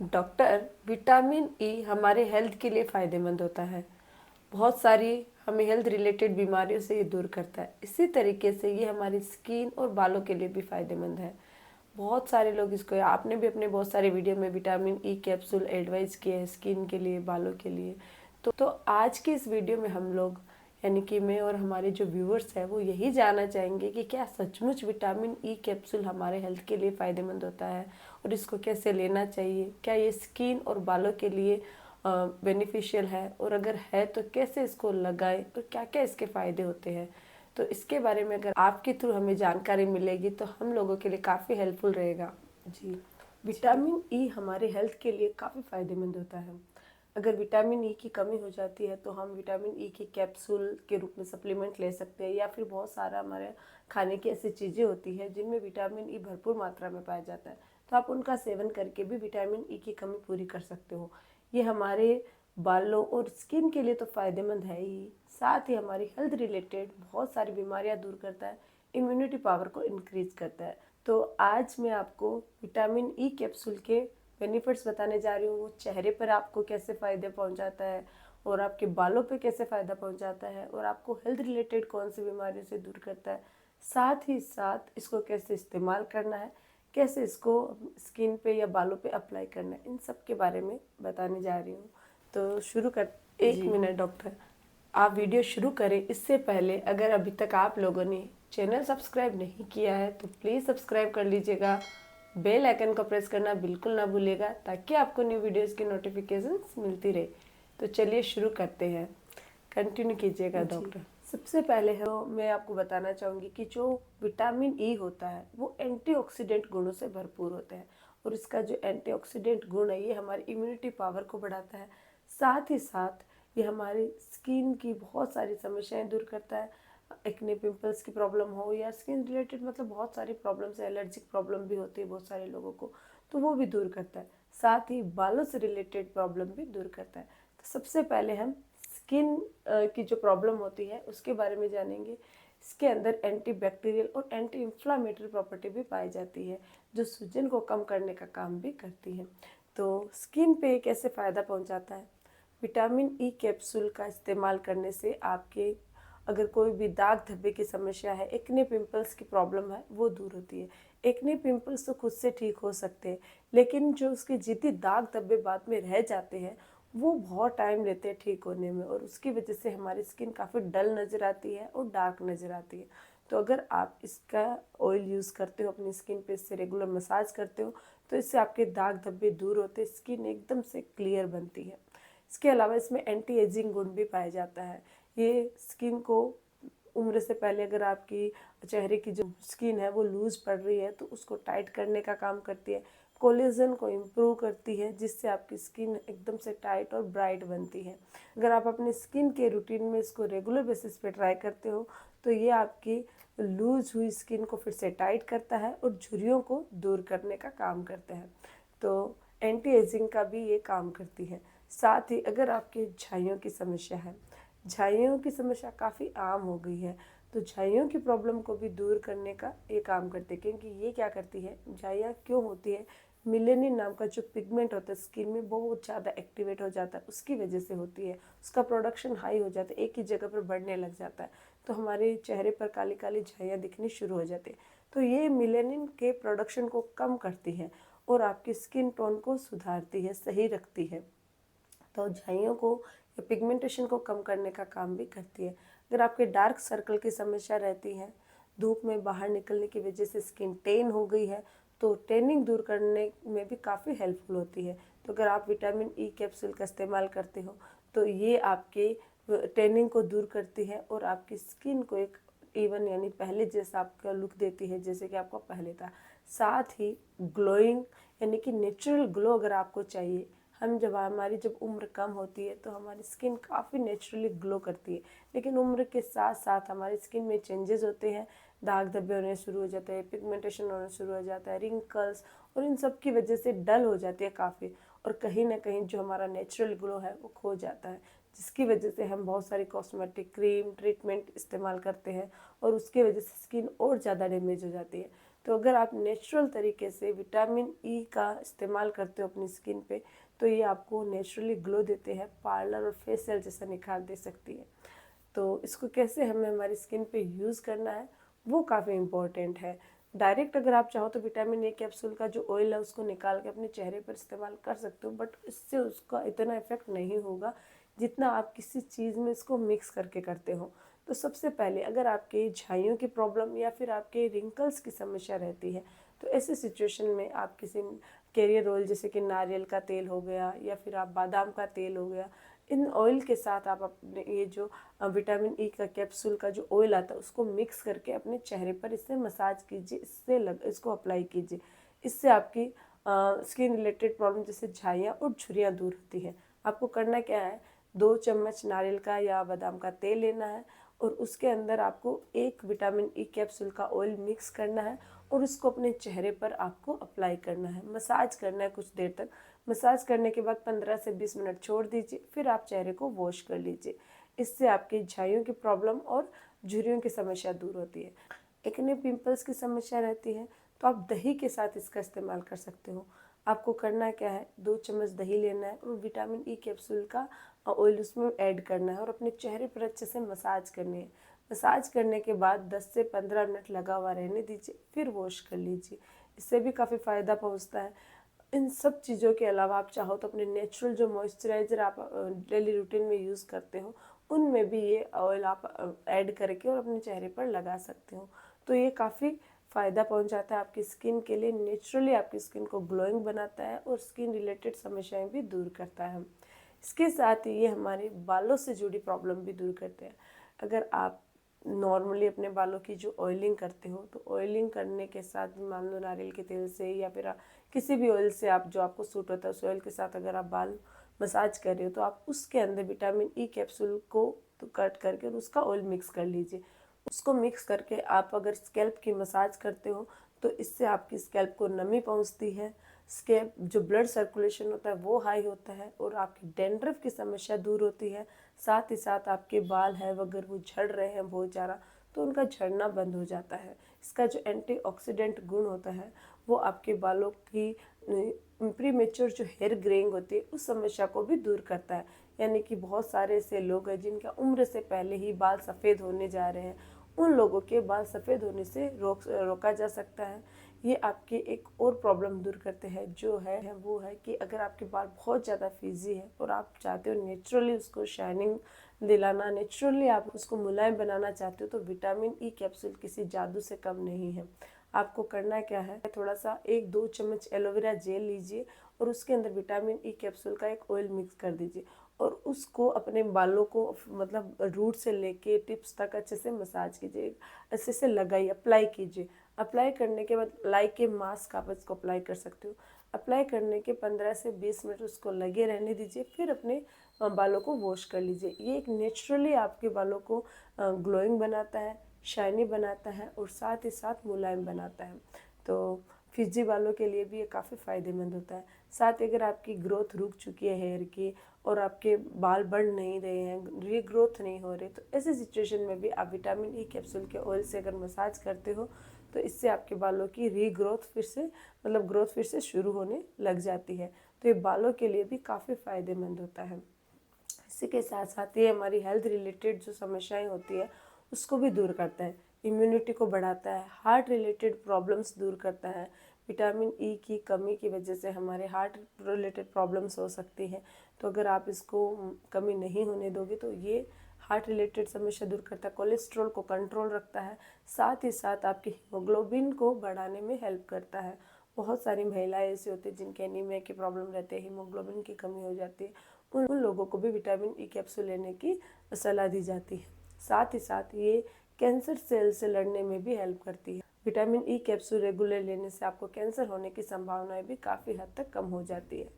Doctor, vitamin E हमारे health के लिए फ़ायदेमंद होता है। बहुत सारी हमें हेल्थ रिलेटेड बीमारियों से ये दूर करता है। इसी तरीके से ये हमारी स्किन और बालों के लिए भी फ़ायदेमंद है। बहुत सारे लोग इसको, आपने भी अपने बहुत सारे वीडियो में विटामिन ई कैप्सूल एडवाइस किए हैं स्किन के लिए, बालों के लिए। तो आज की इस वीडियो में हम लोग, यानी कि मैं और हमारे जो व्यूअर्स हैं, वो यही जानना चाहेंगे कि क्या सचमुच विटामिन ई कैप्सूल हमारे हेल्थ के लिए फ़ायदेमंद होता है और इसको कैसे लेना चाहिए। क्या ये स्किन और बालों के लिए बेनिफिशियल है, और अगर है तो कैसे इसको लगाएं और क्या क्या इसके फ़ायदे होते हैं। तो इसके बारे में अगर आपके थ्रू हमें जानकारी मिलेगी तो हम लोगों के लिए काफ़ी हेल्पफुल रहेगा। जी, विटामिन ई हमारे हेल्थ के लिए काफ़ी फ़ायदेमंद होता है। अगर विटामिन ई की कमी हो जाती है तो हम विटामिन ई की कैप्सूल के रूप में सप्लीमेंट ले सकते हैं, या फिर बहुत सारा हमारे खाने की ऐसी चीज़ें होती हैं जिनमें विटामिन ई भरपूर मात्रा में पाया जाता है, तो आप उनका सेवन करके भी विटामिन ई की कमी पूरी कर सकते हो। ये हमारे बालों और स्किन के लिए तो फ़ायदेमंद है ही, साथ ही हमारी हेल्थ रिलेटेड बहुत सारी बीमारियां दूर करता है, इम्यूनिटी पावर को इंक्रीज करता है। तो आज मैं आपको विटामिन ई कैप्सूल के बेनिफिट्स बताने जा रही हूँ। वो चेहरे पर आपको कैसे फ़ायदे पहुँचाता है और आपके बालों पे कैसे फ़ायदा पहुँचाता है और आपको हेल्थ रिलेटेड कौन सी बीमारियों से दूर करता है, साथ ही साथ इसको कैसे इस्तेमाल करना है, कैसे इसको स्किन पे या बालों पे अप्लाई करना है, इन सब के बारे में बताने जा रही हूँ। तो शुरू कर। एक मिनट डॉक्टर, आप वीडियो शुरू करें इससे पहले अगर अभी तक आप लोगों ने चैनल सब्सक्राइब नहीं किया है तो प्लीज़ सब्सक्राइब कर लीजिएगा। बेल आइकन को प्रेस करना बिल्कुल ना भूलिएगा ताकि आपको न्यू वीडियोस की नोटिफिकेशंस मिलती रहे। तो चलिए शुरू करते हैं, कंटिन्यू कीजिएगा डॉक्टर। सबसे पहले है मैं आपको बताना चाहूँगी कि जो विटामिन ई होता है वो एंटीऑक्सीडेंट गुणों से भरपूर होता है, और इसका जो एंटीऑक्सीडेंट गुण है ये हमारी इम्यूनिटी पावर को बढ़ाता है। साथ ही साथ ये हमारी स्किन की बहुत सारी समस्याएं दूर करता है। एक्ने पिंपल्स की प्रॉब्लम हो या स्किन रिलेटेड, मतलब बहुत सारी प्रॉब्लम्स है, एलर्जिक प्रॉब्लम भी होती है बहुत सारे लोगों को, तो वो भी दूर करता है। साथ ही बालों से रिलेटेड प्रॉब्लम भी दूर करता है। तो सबसे पहले हम स्किन की जो प्रॉब्लम होती है उसके बारे में जानेंगे। इसके अंदर एंटी बैक्टीरियल और एंटी इंफ्लामेटरी प्रॉपर्टी भी पाई जाती है जो सूजन को कम करने का काम भी करती है। तो स्किन पे कैसे फ़ायदा पहुंचाता है। विटामिन ई कैप्सूल का इस्तेमाल करने से आपके अगर कोई भी दाग धब्बे की समस्या है, एक्ने पिंपल्स की प्रॉब्लम है, वो दूर होती है। एक्ने पिंपल्स तो खुद से ठीक हो सकते हैं, लेकिन जो उसके जितने दाग धब्बे बाद में रह जाते हैं वो बहुत टाइम लेते हैं ठीक होने में, और उसकी वजह से हमारी स्किन काफ़ी डल नज़र आती है और डार्क नज़र आती है। तो अगर आप इसका ऑयल यूज़ करते हो अपनी स्किन पे, इससे रेगुलर मसाज करते हो, तो इससे आपके दाग धब्बे दूर होते, स्किन एकदम से क्लियर बनती है। इसके अलावा इसमें एंटी एजिंग गुण भी पाया जाता है। ये स्किन को उम्र से पहले, अगर आपकी चेहरे की जो स्किन है वो लूज पड़ रही है तो उसको टाइट करने का काम करती है। कोलेजन को इम्प्रूव करती है जिससे आपकी स्किन एकदम से टाइट और ब्राइट बनती है। अगर आप अपने स्किन के रूटीन में इसको रेगुलर बेसिस पे ट्राई करते हो तो ये आपकी लूज हुई स्किन को फिर से टाइट करता है और झुर्रियों को दूर करने का काम करता है। तो एंटी एजिंग का भी ये काम करती है। साथ ही अगर आपके झाइयों की समस्या है, झाइयों की समस्या काफ़ी आम हो गई है, तो झाइयों की प्रॉब्लम को भी दूर करने का ये काम करते हैं। क्योंकि ये क्या करती है, झाइयाँ क्यों होती है, मिलेनिन नाम का जो पिगमेंट होता है स्किन में बहुत ज़्यादा एक्टिवेट हो जाता है, उसकी वजह से होती है। उसका प्रोडक्शन हाई हो जाता है, एक ही जगह पर बढ़ने लग जाता है, तो हमारे चेहरे पर काली काली झाइयाँ दिखनी शुरू हो जाती है। तो ये मिलेनिन के प्रोडक्शन को कम करती है और आपकी स्किन टोन को सुधारती है, सही रखती है। तो झाइयों को या पिगमेंटेशन को कम करने का काम भी करती है। अगर आपके डार्क सर्कल की समस्या रहती है, धूप में बाहर निकलने की वजह से स्किन टेन हो गई है, तो टेनिंग दूर करने में भी काफ़ी हेल्पफुल होती है। तो अगर आप विटामिन ई कैप्सूल का इस्तेमाल करते हो तो ये आपके टेनिंग को दूर करती है और आपकी स्किन को एक इवन, यानी पहले जैसा आपका लुक देती है जैसे कि आपको पहले था। साथ ही ग्लोइंग, यानी कि नेचुरल ग्लो अगर आपको चाहिए, हमारी जब उम्र कम होती है तो हमारी स्किन काफ़ी नेचुरली ग्लो करती है, लेकिन उम्र के साथ साथ हमारी स्किन में चेंजेस होते हैं, दाग धब्बे होने शुरू हो जाते हैं, पिगमेंटेशन होना शुरू हो जाता है, रिंकल्स, और इन सब की वजह से डल हो जाती है काफ़ी, और कहीं ना कहीं जो हमारा नेचुरल ग्लो है वो खो जाता है, जिसकी वजह से हम बहुत सारी कॉस्मेटिक क्रीम ट्रीटमेंट इस्तेमाल करते हैं और उसकी वजह से स्किन और ज़्यादा डैमेज हो जाती है। तो अगर आप नेचुरल तरीके से विटामिन ई का इस्तेमाल करते हो अपनी स्किन पे, तो ये आपको नेचुरली ग्लो देते हैं, पार्लर और फेशियल जैसा निखार दे सकती है। तो इसको कैसे हमें हमारी स्किन पे यूज़ करना है वो काफ़ी इम्पोर्टेंट है। डायरेक्ट अगर आप चाहो तो विटामिन ए कैप्सूल का जो ऑयल है उसको निकाल के अपने चेहरे पर इस्तेमाल कर सकते हो, बट इससे उसका इतना इफेक्ट नहीं होगा जितना आप किसी चीज़ में इसको मिक्स करके करते हो। तो सबसे पहले अगर आपके झाइयों की प्रॉब्लम या फिर आपके रिंकल्स की समस्या रहती है, तो ऐसे सिचुएशन में आप किसी कैरियर ऑयल जैसे कि नारियल का तेल हो गया या फिर आप बादाम का तेल हो गया, इन ऑयल के साथ आप अपने ये जो विटामिन ई का कैप्सूल का जो ऑयल आता है उसको मिक्स करके अपने चेहरे पर इससे मसाज कीजिए, इसको अप्लाई कीजिए। इससे आपकी स्किन रिलेटेड प्रॉब्लम जैसे झाइयाँ और झुर्रियाँ दूर होती है। आपको करना क्या है, 2 चम्मच नारियल का या बादाम का तेल लेना है और उसके अंदर आपको 1 विटामिन ई कैप्सूल का ऑयल मिक्स करना है और उसको अपने चेहरे पर आपको अप्लाई करना है, मसाज करना है कुछ देर तक। मसाज करने के बाद 15 से 20 मिनट छोड़ दीजिए, फिर आप चेहरे को वॉश कर लीजिए। इससे आपकी झाइयों की प्रॉब्लम और झुर्रियों की समस्या दूर होती है। एक्ने पिंपल्स की समस्या रहती है तो आप दही के साथ इसका इस्तेमाल कर सकते हो। आपको करना क्या है, 2 चम्मच दही लेना है और विटामिन ई कैप्सूल का ऑयल उसमें ऐड करना है और अपने चेहरे पर अच्छे से मसाज करनी है। मसाज करने के बाद 10 से 15 मिनट लगा हुआ रहने दीजिए, फिर वॉश कर लीजिए। इससे भी काफ़ी फ़ायदा पहुंचता है। इन सब चीज़ों के अलावा आप चाहो तो अपने नेचुरल जो मॉइस्चराइज़र आप डेली रूटीन में यूज़ करते हो उनमें भी ये ऑयल आप ऐड करके और अपने चेहरे पर लगा सकते हो। तो ये काफ़ी फ़ायदा पहुंचाता है आपकी स्किन के लिए, नेचुरली आपकी स्किन को ग्लोइंग बनाता है और स्किन रिलेटेड समस्याएं भी दूर करता है। इसके साथ ही ये हमारे बालों से जुड़ी प्रॉब्लम भी दूर करते हैं। अगर आप नॉर्मली अपने बालों की जो ऑयलिंग करते हो तो ऑयलिंग करने के साथ मान लो नारियल के तेल से या फिर किसी भी ऑयल से आप जो आपको सूट होता है उस ऑयल के साथ अगर आप बाल मसाज कर रहे हो तो आप उसके अंदर विटामिन ई कैप्सूल को तो कट करके और उसका ऑयल मिक्स कर लीजिए। उसको मिक्स करके आप अगर स्कैल्प की मसाज करते हो तो इससे आपकी स्कैल्प को नमी पहुंचती है, स्कैल्प जो ब्लड सर्कुलेशन होता है वो हाई होता है और आपकी डैंड्रफ की समस्या दूर होती है। साथ ही साथ आपके बाल है अगर वो झड़ रहे हैं बहुत ज़्यादा तो उनका झड़ना बंद हो जाता है। इसका जो एंटीऑक्सीडेंट गुण होता है वो आपके बालों की प्रीमेच्योर जो हेयर ग्रेइंग होती है उस समस्या को भी दूर करता है। यानी कि बहुत सारे ऐसे लोग हैं जिनका उम्र से पहले ही बाल सफ़ेद होने जा रहे हैं, उन लोगों के बाल सफ़ेद होने से रोका जा सकता है। ये आपकी एक और प्रॉब्लम दूर करते हैं जो है वो है कि अगर आपके बाल बहुत ज़्यादा फ्रीजी है और आप चाहते हो नेचुरली उसको शाइनिंग दिलाना, नेचुरली आप उसको मुलायम बनाना चाहते हो तो विटामिन ई कैप्सूल किसी जादू से कम नहीं है। आपको करना क्या है, थोड़ा सा 1-2 चम्मच एलोवेरा जेल लीजिए और उसके अंदर विटामिन ई कैप्सूल का एक ऑयल मिक्स कर दीजिए और उसको अपने बालों को मतलब रूट से लेके टिप्स तक अच्छे से मसाज कीजिए, अच्छे से लगाइए, अप्लाई कीजिए। अप्लाई करने के बाद लाइक ए मास्क आप इसको अप्लाई कर सकते हो। अप्लाई करने के 15 से 20 मिनट उसको लगे रहने दीजिए, फिर अपने बालों को वॉश कर लीजिए। ये एक नेचुरली आपके बालों को ग्लोइंग बनाता है, शाइनी बनाता है और साथ ही साथ मुलायम बनाता है। तो फ्रिजी बालों के लिए भी ये काफ़ी फ़ायदेमंद होता है। साथ ही अगर आपकी ग्रोथ रुक चुकी है हेयर की और आपके बाल बढ़ नहीं रहे हैं, रीग्रोथ नहीं हो रही, तो ऐसे सिचुएशन में भी आप विटामिन ई कैप्सूल के ऑयल से अगर मसाज करते हो तो इससे आपके बालों की रीग्रोथ ग्रोथ फिर से शुरू होने लग जाती है। तो ये बालों के लिए भी काफ़ी फ़ायदेमंद होता है। इसी के साथ साथ ये हमारी हेल्थ रिलेटेड जो समस्याएं होती है उसको भी दूर करता है, इम्यूनिटी को बढ़ाता है, हार्ट रिलेटेड प्रॉब्लम्स दूर करता है। विटामिन ई की कमी की वजह से हमारे हार्ट रिलेटेड प्रॉब्लम्स हो सकती हैं, तो अगर आप इसको कमी नहीं होने दोगे तो ये हार्ट रिलेटेड समस्या दूर करता है, कोलेस्ट्रॉल को कंट्रोल रखता है, साथ ही साथ आपके हीमोग्लोबिन को बढ़ाने में हेल्प करता है। बहुत सारी महिलाएं ऐसी होती हैं जिनके एनीमिया की प्रॉब्लम रहती है, हीमोग्लोबिन की कमी हो जाती है, उन लोगों को भी विटामिन ई कैप्सूल लेने की सलाह दी जाती है। साथ ही साथ ये कैंसर सेल से लड़ने में भी हेल्प करती है। विटामिन ई कैप्सूल रेगुलर लेने से आपको कैंसर होने की संभावनाएं भी काफ़ी हद तक कम हो जाती है।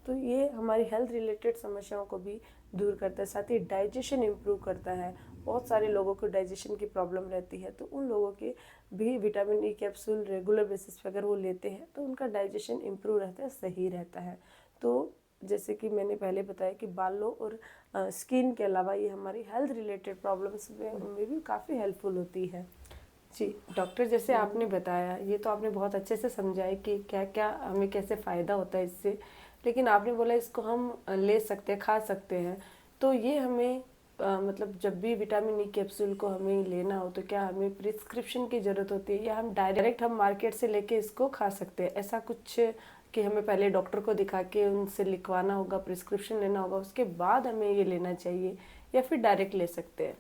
तो ये हमारी हेल्थ रिलेटेड समस्याओं को भी दूर करता है, साथ ही डाइजेशन इम्प्रूव करता है। बहुत सारे लोगों को डाइजेशन की प्रॉब्लम रहती है, तो उन लोगों के भी vitamin E capsule regular basis पे अगर वो लेते हैं तो उनका डाइजेशन इम्प्रूव रहता है, सही रहता है। तो जैसे कि मैंने पहले बताया कि बालों और स्किन के अलावा ये हमारी हेल्थ रिलेटेड प्रॉब्लम्स में भी काफ़ी हेल्पफुल होती है। जी, डॉक्टर जैसे आपने बताया, ये तो आपने बहुत अच्छे से समझाया कि क्या-क्या हमें कैसे फ़ायदा होता है इससे। लेकिन आपने बोला इसको हम ले सकते हैं, खा सकते हैं। तो ये हमें मतलब जब भी विटामिन ई कैप्सूल को हमें लेना हो तो क्या हमें प्रिस्क्रिप्शन की ज़रूरत होती है या हम डायरेक्ट हम मार्केट से लेके इसको खा सकते हैं? ऐसा कुछ कि हमें पहले डॉक्टर को दिखा के उनसे लिखवाना होगा, प्रिस्क्रिप्शन लेना होगा, उसके बाद हमें ये लेना चाहिए या फिर डायरेक्ट ले सकते हैं?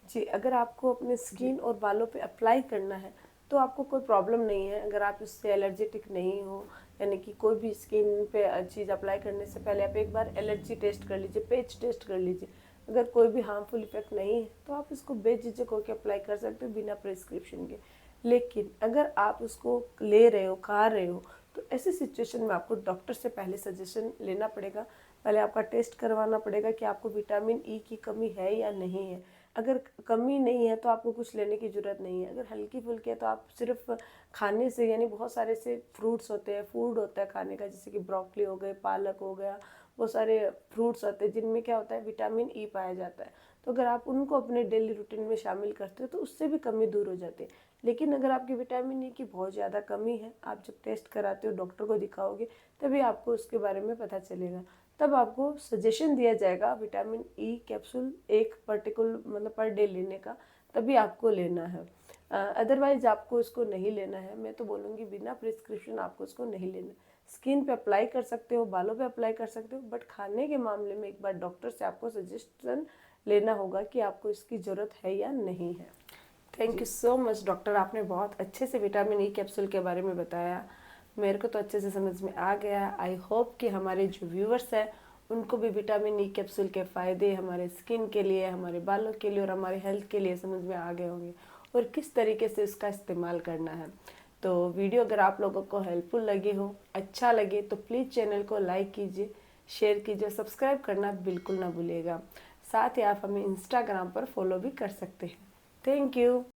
जी, अगर आपको अपने स्किन और बालों पे अप्लाई करना है तो आपको कोई प्रॉब्लम नहीं है। अगर आप इससे एलर्जेटिक नहीं हो, यानी कि कोई भी स्किन पे चीज़ अप्लाई करने से पहले आप एक बार एलर्जी टेस्ट कर लीजिए, पैच टेस्ट कर लीजिए। अगर कोई भी हार्मफुल इफेक्ट नहीं है तो आप इसको बेझिझक होकर अप्लाई कर सकते हो बिना प्रिस्क्रिप्शन के। लेकिन अगर आप उसको ले रहे हो, खा रहे हो, तो ऐसी सिचुएशन में आपको डॉक्टर से पहले सजेशन लेना पड़ेगा। पहले आपका टेस्ट करवाना पड़ेगा कि आपको विटामिन ई की कमी है या नहीं है। अगर कमी नहीं है तो आपको कुछ लेने की ज़रूरत नहीं है। अगर हल्की फुल्की है तो आप सिर्फ खाने से, यानी बहुत सारे से फ्रूट्स होते हैं, फूड होता है खाने का, जैसे कि ब्रोकली हो गए, पालक हो गया, बहुत सारे फ्रूट्स होते हैं जिनमें क्या होता है, विटामिन ई पाया जाता है। तो अगर आप उनको अपने डेली रूटीन में शामिल करते हो तो उससे भी कमी दूर हो जाती है। लेकिन अगर आपकी विटामिन ई की बहुत ज़्यादा कमी है, आप जब टेस्ट कराते हो, डॉक्टर को दिखाओगे, तभी आपको उसके बारे में पता चलेगा। तब आपको सजेशन दिया जाएगा विटामिन ई कैप्सूल एक पर्टिकुलर मतलब पर डे लेने का, तभी आपको लेना है। अदरवाइज आपको इसको नहीं लेना है। मैं तो बोलूँगी बिना प्रिस्क्रिप्शन आपको इसको नहीं लेना। स्किन पे अप्लाई कर सकते हो, बालों पे अप्लाई कर सकते हो, बट खाने के मामले में एक बार डॉक्टर से आपको सजेशन लेना होगा कि आपको इसकी ज़रूरत है या नहीं है। Thank you so much doctor, आपने बहुत अच्छे से विटामिन ई कैप्सूल के बारे में बताया। मेरे को तो अच्छे से समझ में आ गया। आई होप कि हमारे जो व्यूअर्स हैं उनको भी विटामिन ई कैप्सूल के फ़ायदे हमारे स्किन के लिए, हमारे बालों के लिए और हमारे हेल्थ के लिए समझ में आ गए होंगे और किस तरीके से उसका इस्तेमाल करना है। तो वीडियो अगर आप लोगों को हेल्पफुल लगे हो, अच्छा लगे, तो प्लीज़ चैनल को लाइक कीजिए, शेयर कीजिए, सब्सक्राइब करना बिल्कुल ना भूलिएगा। साथ ही आप हमें इंस्टाग्राम पर फॉलो भी कर सकते हैं। Thank you.